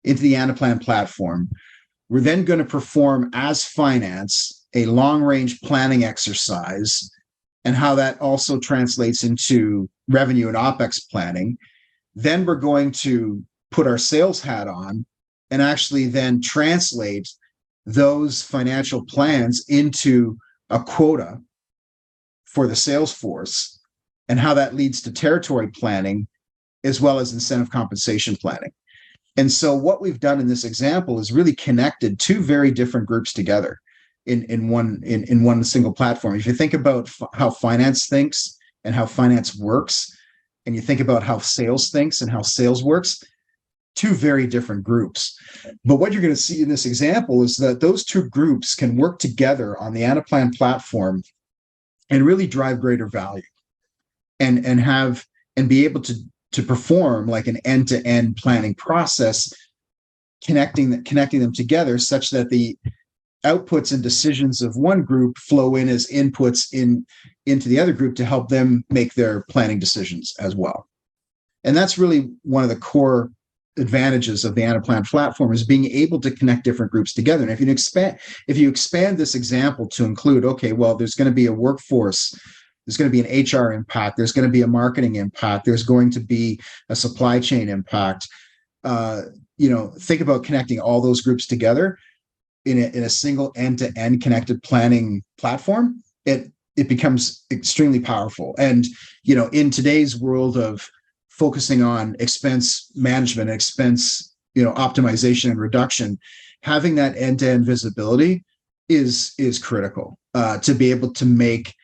into the Anaplan platform. We're then going to perform as finance a long-range planning exercise, and how that also translates into revenue and Opex planning. Then we're going to put our sales hat on and actually then translate those financial plans into a quota for the sales force, and how that leads to territory planning as well as incentive compensation planning. And so what we've done in this example is really connected two very different groups together in one single platform. If you think about how finance thinks and how finance works, and you think about how sales thinks and how sales works, two very different groups. But what you're going to see in this example is that those two groups can work together on the Anaplan platform and really drive greater value, and be able to perform like an end-to-end planning process, connecting them together such that the outputs and decisions of one group flow in as inputs into the other group to help them make their planning decisions as well. And that's really one of the core advantages of the Anaplan platform, is being able to connect different groups together. And if you expand this example to include, okay, well, there's going to be a workforce, there's going to be an HR impact, there's going to be a marketing impact, there's going to be a supply chain impact. Think about connecting all those groups together in a single end-to-end connected planning platform. It becomes extremely powerful. And in today's world of focusing on expense management, expense optimization and reduction, having that end-to-end visibility is critical to be able to make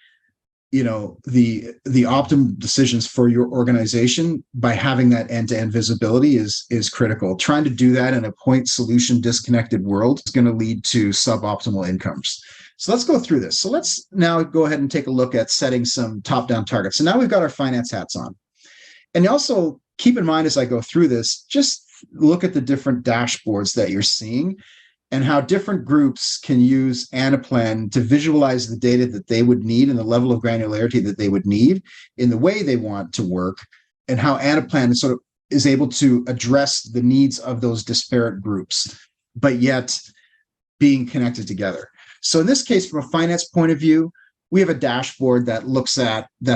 the optimal decisions for your organization. By having that end-to-end visibility is critical. Trying to do that in a point solution disconnected world is going to lead to suboptimal incomes. So let's go through this. So let's now go ahead and take a look at setting some top-down targets. So now we've got our finance hats on. And also keep in mind, as I go through this, just look at the different dashboards that you're seeing and how different groups can use Anaplan to visualize the data that they would need and the level of granularity that they would need in the way they want to work, and how Anaplan sort of is able to address the needs of those disparate groups, but yet being connected together. So in this case, from a finance point of view, we have a dashboard that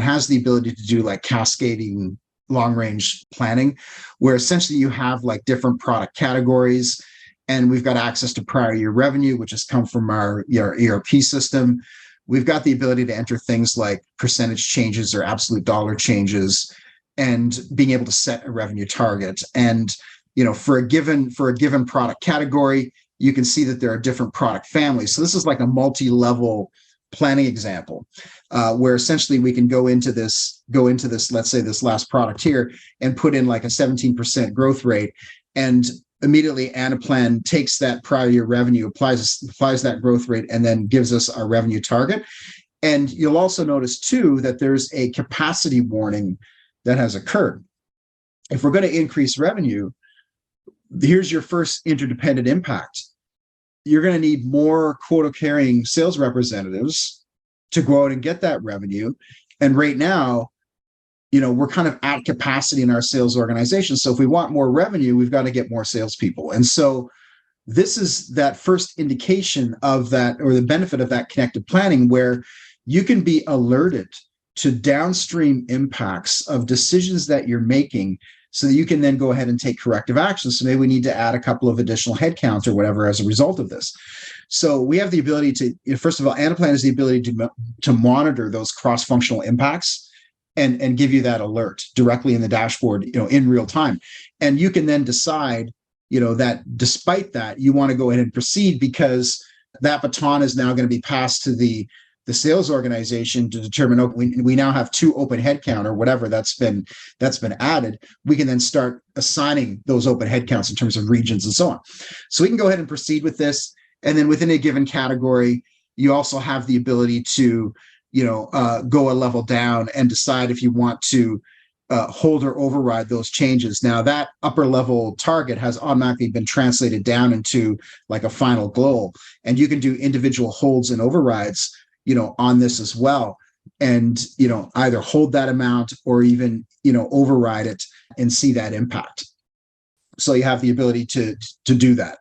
has the ability to do like cascading long-range planning, where essentially you have like different product categories, and we've got access to prior year revenue, which has come from our ERP system. We've got the ability to enter things like percentage changes or absolute dollar changes, and being able to set a revenue target. And for a given product category, you can see that there are different product families. So this is like a multi-level planning example, where essentially we can go into this, let's say this last product here, and put in like a 17% growth rate, and immediately Anaplan takes that prior year revenue, applies that growth rate, and then gives us our revenue target. And you'll also notice too that there's a capacity warning that has occurred. If we're going to increase revenue, here's your first interdependent impact. You're going to need more quota carrying sales representatives to go out and get that revenue. And right now, we're kind of at capacity in our sales organization. So if we want more revenue, we've got to get more salespeople. And so this is that first indication of that, or the benefit of that connected planning, where you can be alerted to downstream impacts of decisions that you're making, so that you can then go ahead and take corrective actions. So maybe we need to add a couple of additional headcounts or whatever as a result of this. So we have the ability to, first of all, Anaplan has the ability to monitor those cross-functional impacts and give you that alert directly in the dashboard, in real time. And you can then decide, that despite that, you want to go ahead and proceed, because that baton is now going to be passed to the sales organization to determine, we now have 2 open headcount or whatever that's been added. We can then start assigning those open headcounts in terms of regions and so on. So we can go ahead and proceed with this. And then within a given category, you also have the ability to go a level down and decide if you want to hold or override those changes. Now, that upper level target has automatically been translated down into like a final goal, and you can do individual holds and overrides on this as well, and either hold that amount or even override it and see that impact. so you have the ability to do that.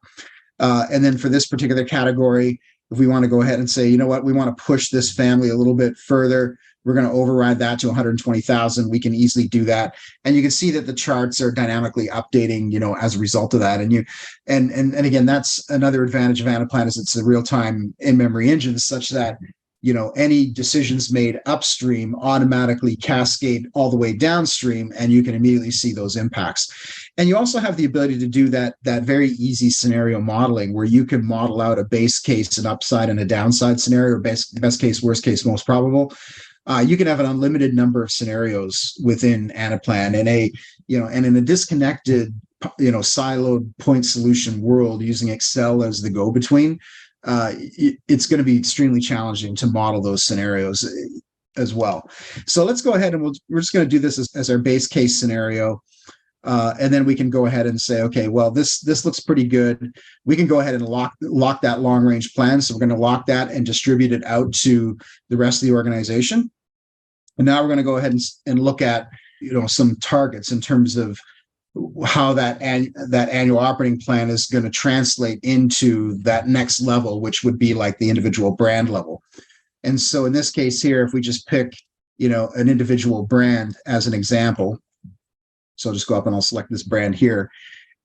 And then for this particular category, if we want to go ahead and say, you know what, we want to push this family a little bit further, we're going to override that to 120,000. We can easily do that. And you can see that the charts are dynamically updating, as a result of that. And again, that's another advantage of Anaplan, is it's a real-time in-memory engine, such that, any decisions made upstream automatically cascade all the way downstream, and you can immediately see those impacts. And you also have the ability to do that very easy scenario modeling, where you can model out a base case, an upside and a downside scenario, or best case, worst case, most probable. You can have an unlimited number of scenarios within Anaplan, and in a disconnected, siloed point solution world using Excel as the go-between. It's going to be extremely challenging to model those scenarios as well. So let's go ahead and we're just going to do this as our base case scenario. And then we can go ahead and say, okay, well, this looks pretty good. We can go ahead and lock that long range plan. So we're going to lock that and distribute it out to the rest of the organization. And now we're going to go ahead and look at, some targets in terms of how that annual operating plan is going to translate into that next level, which would be like the individual brand level. And so in this case here, if we just pick, an individual brand as an example, so I'll just go up and I'll select this brand here,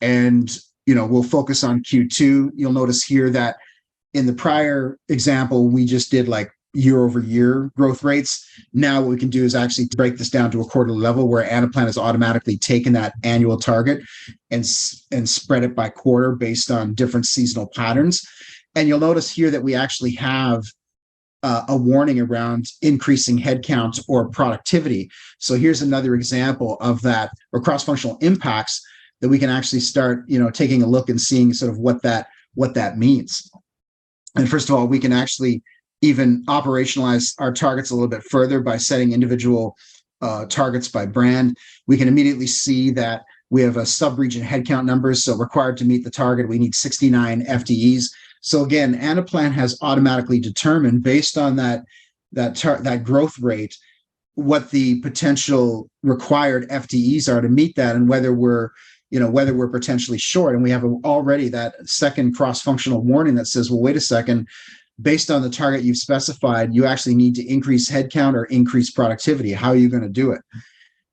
and, we'll focus on Q2. You'll notice here that in the prior example, we just did like year-over-year growth rates. Now what we can do is actually break this down to a quarterly level, where Anaplan has automatically taken that annual target and spread it by quarter based on different seasonal patterns. And you'll notice here that we actually have a warning around increasing headcount or productivity. So here's another example of that, or cross-functional impacts, that we can actually start, taking a look and seeing sort of what that means. And first of all, we can actually even operationalize our targets a little bit further by setting individual targets by brand. We can immediately see that we have a sub-region headcount numbers. So required to meet the target, we need 69 FTEs. So again, Anaplan has automatically determined, based on that growth rate, what the potential required FTEs are to meet that, and whether we're potentially short. And we have already that second cross-functional warning that says, well, wait a second, based on the target you've specified, you actually need to increase headcount or increase productivity. How are you going to do it?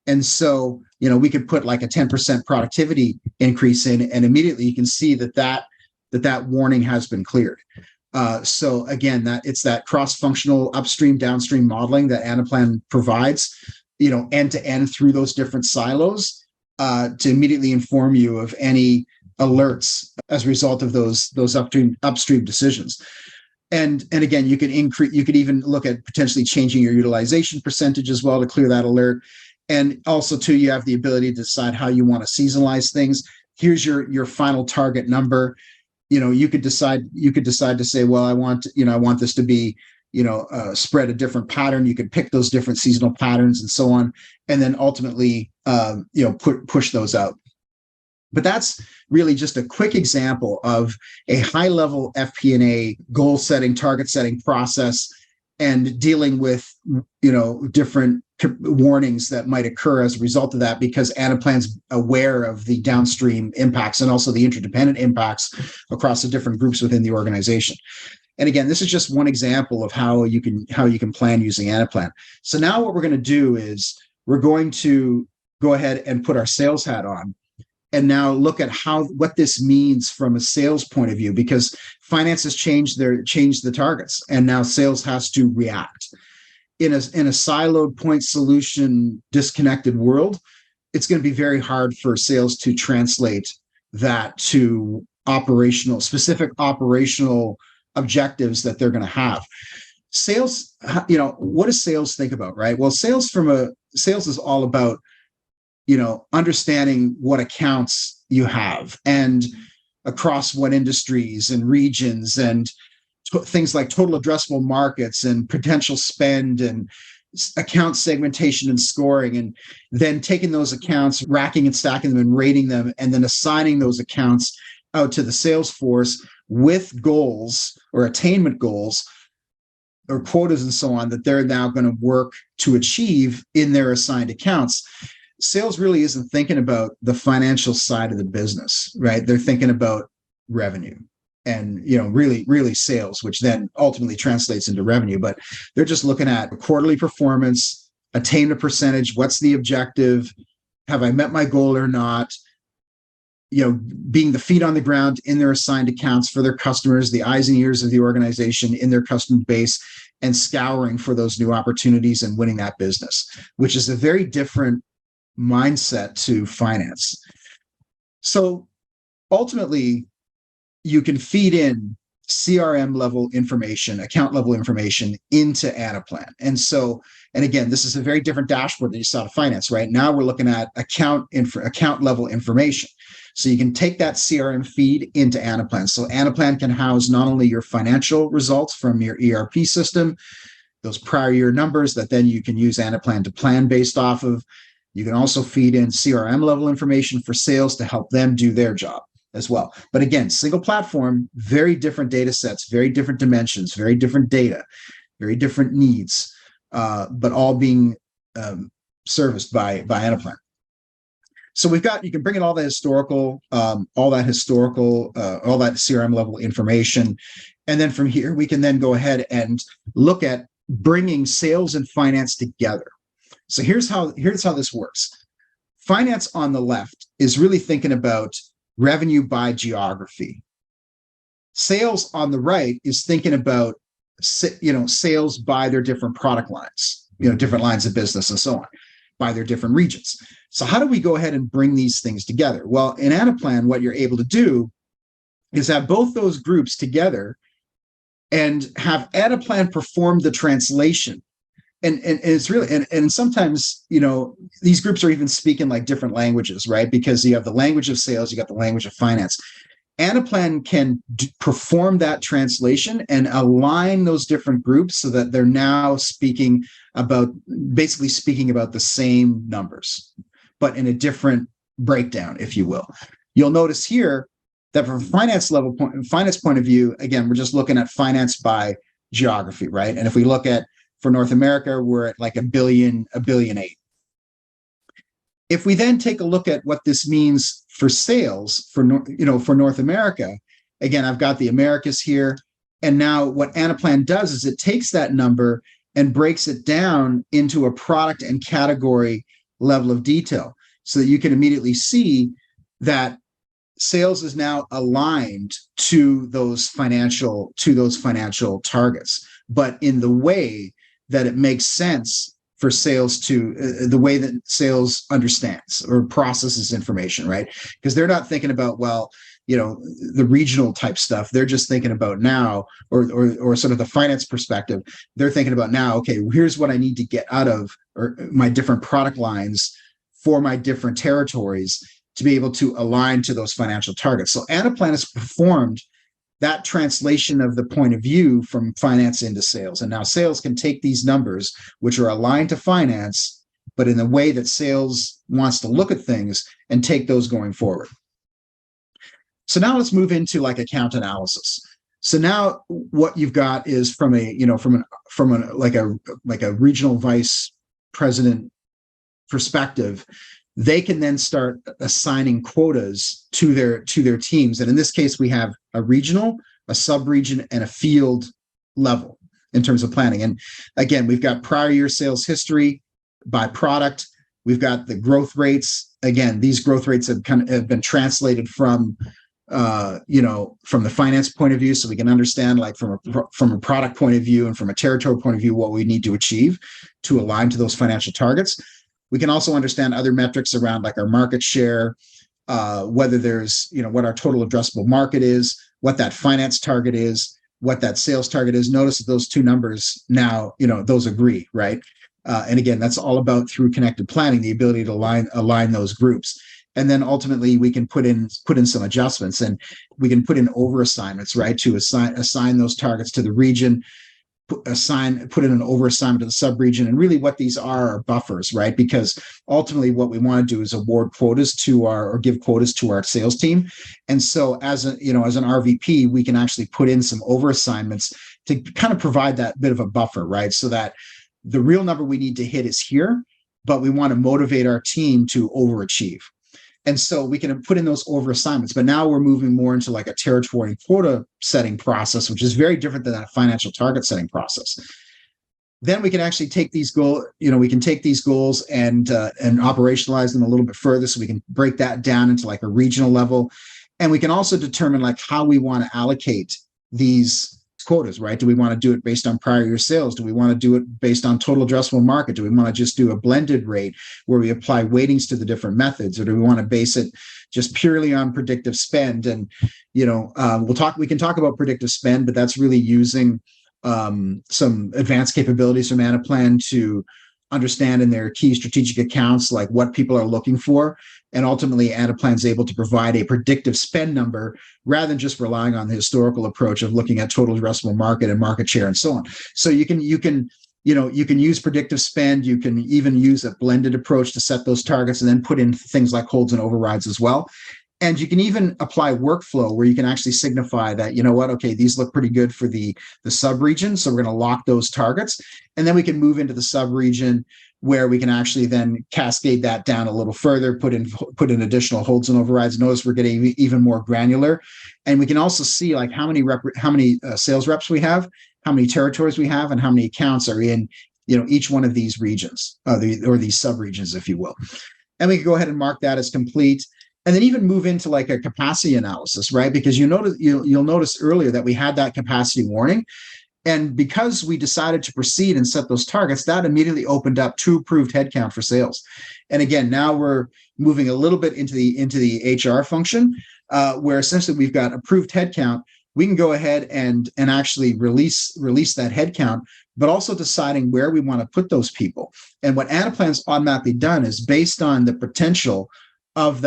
And so, we could put like a 10% productivity increase in, and immediately you can see that warning has been cleared. So again, it's that cross-functional upstream, downstream modeling that Anaplan provides, end to end through those different silos, to immediately inform you of any alerts as a result of those upstream decisions. And again, you could even look at potentially changing your utilization percentage as well to clear that alert. And also too, you have the ability to decide how you want to seasonalize things. Here's your final target number. You could decide to say, well, I want this to be, spread a different pattern. You could pick those different seasonal patterns and so on, and then ultimately, push those out. But that's really just a quick example of a high-level FP&A goal setting, target setting process, and dealing with, different warnings that might occur as a result of that, because Anaplan's aware of the downstream impacts and also the interdependent impacts across the different groups within the organization. And again, this is just one example of how you can plan using Anaplan. So now what we're going to do is we're going to go ahead and put our sales hat on, and now look at what this means from a sales point of view, because finance has changed the targets, and now sales has to react. In a siloed point solution disconnected world, it's going to be very hard for sales to translate that to specific operational objectives that they're going to have. Sales, what does sales think about, right? Well, sales is all about, understanding what accounts you have and across what industries and regions, and things like total addressable markets and potential spend and account segmentation and scoring, and then taking those accounts, racking and stacking them and rating them, and then assigning those accounts out to the sales force with goals or attainment goals or quotas and so on that they're now going to work to achieve in their assigned accounts. sales really isn't thinking about the financial side of the business, right? They're thinking about revenue and, really sales, which then ultimately translates into revenue. But they're just looking at quarterly performance, attainment percentage. What's the objective? Have I met my goal or not? Being the feet on the ground in their assigned accounts for their customers, the eyes and ears of the organization in their customer base, and scouring for those new opportunities and winning that business, which is a very different mindset to finance. So ultimately, you can feed in CRM level information, account level information into Anaplan. And again, this is a very different dashboard that you saw to finance, right? Now we're looking at account level information. So you can take that CRM feed into Anaplan. So Anaplan can house not only your financial results from your ERP system, those prior year numbers that then you can use Anaplan to plan based off of. You can also feed in CRM level information for sales to help them do their job as well. But again, single platform, very different data sets, very different dimensions, very different data, very different needs, but all being serviced by Anaplan. So you can bring in all that CRM level information. And then from here, we can then go ahead and look at bringing sales and finance together. So here's how this works. Finance on the left is really thinking about revenue by geography. Sales on the right is thinking about, sales by their different product lines, different lines of business and so on, by their different regions. So how do we go ahead and bring these things together? Well, in Anaplan, what you're able to do is have both those groups together and have Anaplan perform the translation. And it's really, and sometimes, these groups are even speaking like different languages, right? Because you have the language of sales, you got the language of finance. Anaplan can perform that translation and align those different groups so that they're now basically speaking about the same numbers, but in a different breakdown, if you will. You'll notice here that from a finance point of view, again, we're just looking at finance by geography, right? And if we look at, for North America, we're at like $1.8 billion. If we then take a look at what this means for sales for North America, again, I've got the Americas here. And now what Anaplan does is it takes that number and breaks it down into a product and category level of detail so that you can immediately see that sales is now aligned to those financial targets, but in the way that it makes sense for sales to the way that sales understands or processes information, right? Because they're not thinking about, the regional type stuff. They're just thinking about now, or sort of the finance perspective. They're thinking about now, okay, here's what I need to get out of or my different product lines for my different territories to be able to align to those financial targets. So Anaplan has performed that translation of the point of view from finance into sales. And now sales can take these numbers, which are aligned to finance, but in the way that sales wants to look at things and take those going forward. So now let's move into like account analysis. So now what you've got is from a regional vice president perspective, they can then start assigning quotas to their teams. And in this case, we have a regional, a sub-region, and a field level in terms of planning. And again, we've got prior year sales history by product. We've got the growth rates. Again, these growth rates have been translated from the finance point of view, so we can understand, like from a product point of view and from a territory point of view, what we need to achieve to align to those financial targets. We can also understand other metrics around like our market share, whether there's, what our total addressable market is, what that finance target is, what that sales target is. Notice that those two numbers now, those agree, right? And again, that's all about through connected planning, the ability to align those groups. And then ultimately we can put in some adjustments, and we can put in over assignments, right? To assign those targets to the region, put in an over assignment to the sub-region. And really what these are buffers, right? Because ultimately what we want to do is award quotas or give quotas to our sales team. And so as an RVP, we can actually put in some over assignments to kind of provide that bit of a buffer, right? So that the real number we need to hit is here, but we want to motivate our team to overachieve. And so we can put in those over assignments, but now we're moving more into like a territory and quota setting process, which is very different than that financial target setting process. Then we can actually take these goals, we can take these goals and operationalize them a little bit further. So we can break that down into like a regional level. And we can also determine like how we want to allocate these quotas, right? Do we want to do it based on prior year sales? Do we want to do it based on total addressable market? Do we want to just do a blended rate where we apply weightings to the different methods? Or do we want to base it just purely on predictive spend? And, we can talk about predictive spend, but that's really using some advanced capabilities from Anaplan to understand in their key strategic accounts, like what people are looking for. And ultimately, Anaplan is able to provide a predictive spend number rather than just relying on the historical approach of looking at total addressable market and market share and so on. So you can use predictive spend. You can even use a blended approach to set those targets and then put in things like holds and overrides as well. And you can even apply workflow where you can actually signify that, okay, these look pretty good for the sub-region. So we're going to lock those targets. And then we can move into the sub-region where we can actually then cascade that down a little further, put in additional holds and overrides. Notice we're getting even more granular. And we can also see like how many sales reps we have, how many territories we have, and how many accounts are in each one of these regions, or these sub-regions, if you will. And we can go ahead and mark that as complete. And then even move into like a capacity analysis, right? Because you'll notice earlier that we had that capacity warning. And because we decided to proceed and set those targets, that immediately opened up 2 approved headcount for sales. And again, now we're moving a little bit into the HR function, where essentially we've got approved headcount. We can go ahead and actually release that headcount, but also deciding where we want to put those people. And what Anaplan's automatically done is based on the potential of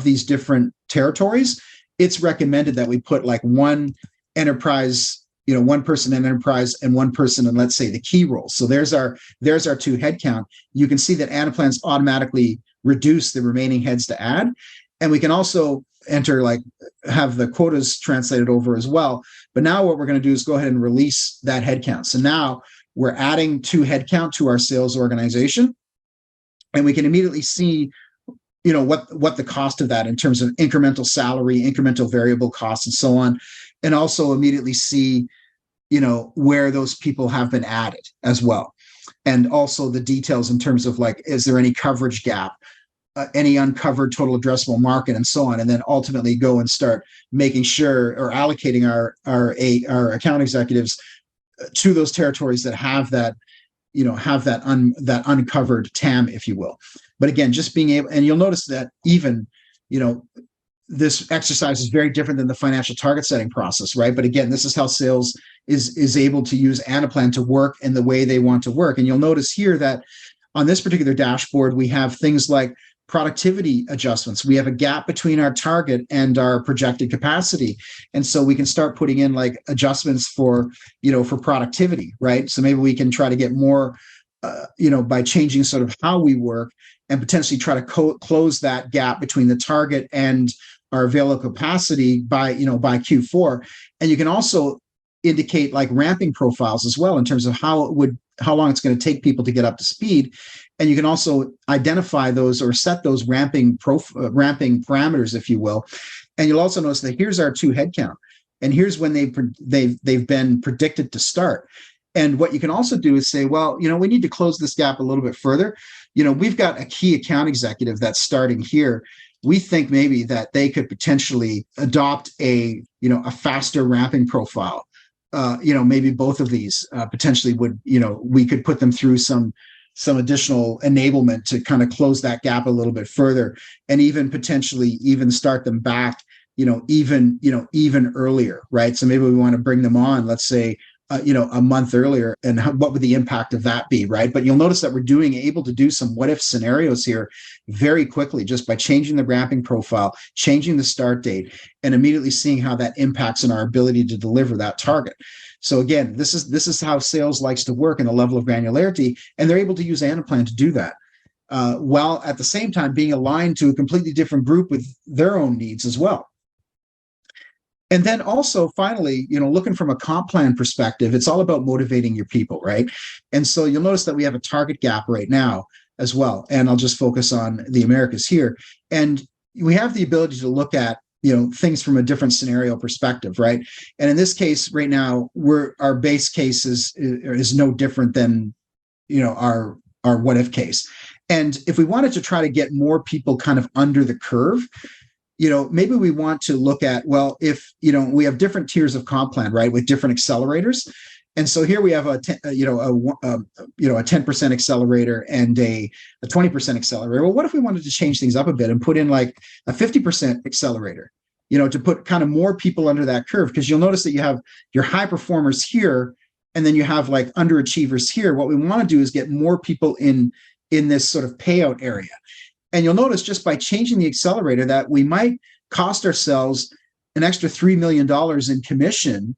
these different territories, it's recommended that we put like one enterprise, one person in enterprise and one person in, let's say, the key roles. So there's our 2 headcount. You can see that Anaplan's automatically reduced the remaining heads to add. And we can also have the quotas translated over as well. But now what we're going to do is go ahead and release that headcount. So now we're adding 2 headcount to our sales organization. And we can immediately see what the cost of that in terms of incremental salary, incremental variable costs, and so on, and also immediately see, where those people have been added as well. And also the details in terms of like, is there any coverage gap, any uncovered total addressable market, and so on. And then ultimately go and start making sure or allocating our account executives to those territories that have that, that uncovered TAM, if you will. But again, just being able, and you'll notice that even, this exercise is very different than the financial target setting process, right? But again, this is how sales is able to use Anaplan to work in the way they want to work. And you'll notice here that on this particular dashboard, we have things like productivity adjustments. We have a gap between our target and our projected capacity. And so we can start putting in like adjustments for productivity, right? So maybe we can try to get more, by changing sort of how we work and potentially try to close that gap between the target and our available capacity by Q4. And you can also indicate like ramping profiles as well in terms of how long it's going to take people to get up to speed. And you can also identify those or set those ramping parameters, if you will. And you'll also notice that here's our 2 headcount, and here's when they've been predicted to start. And what you can also do is say, well, we need to close this gap a little bit further. We've got a key account executive that's starting here. We think maybe that they could potentially adopt a faster ramping profile. Maybe both of these potentially would, we could put them through some additional enablement to kind of close that gap a little bit further, and even potentially even start them back, even earlier, right? So maybe we want to bring them on, let's say, a month earlier, and what would the impact of that be, right? But you'll notice that we're able to do some what if scenarios here very quickly, just by changing the ramping profile, changing the start date, and immediately seeing how that impacts on our ability to deliver that target. So again, this is how sales likes to work in a level of granularity, and they're able to use Anaplan to do that, while at the same time being aligned to a completely different group with their own needs as well. And then also, finally, looking from a comp plan perspective, it's all about motivating your people, right? And so you'll notice that we have a target gap right now. as well. And I'll just focus on the Americas here. And we have the ability to look at, things from a different scenario perspective, right? And in this case, right now, our base case is no different than, our what if case. And if we wanted to try to get more people kind of under the curve, maybe we want to look at, well, if, we have different tiers of comp plan, right, with different accelerators. And so here we have a 10% accelerator and a 20% accelerator. Well, what if we wanted to change things up a bit and put in like a 50% accelerator, to put kind of more people under that curve? Because you'll notice that you have your high performers here, and then you have like underachievers here. What we want to do is get more people in this sort of payout area. And you'll notice just by changing the accelerator that we might cost ourselves an extra $3 million in commission,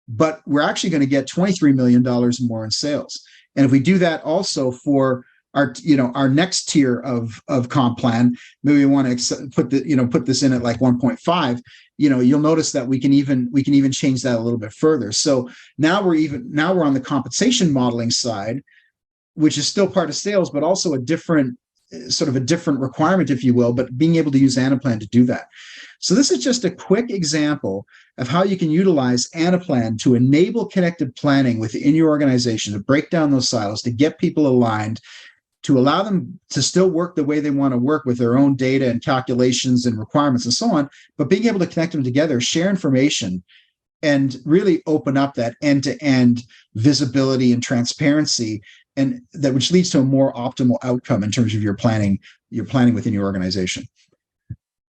but we're actually going to get $23 million more in sales. And if we do that also for our next tier of comp plan, maybe we want to put this in at like 1.5, you'll notice that we can even change that a little bit further. So now we're on the compensation modeling side, which is still part of sales, but also a different requirement, if you will, but being able to use Anaplan to do that. So this is just a quick example of how you can utilize Anaplan to enable connected planning within your organization, to break down those silos, to get people aligned, to allow them to still work the way they want to work with their own data and calculations and requirements and so on, but being able to connect them together, share information, and really open up that end-to-end visibility and transparency, and that which leads to a more optimal outcome in terms of your planning within your organization.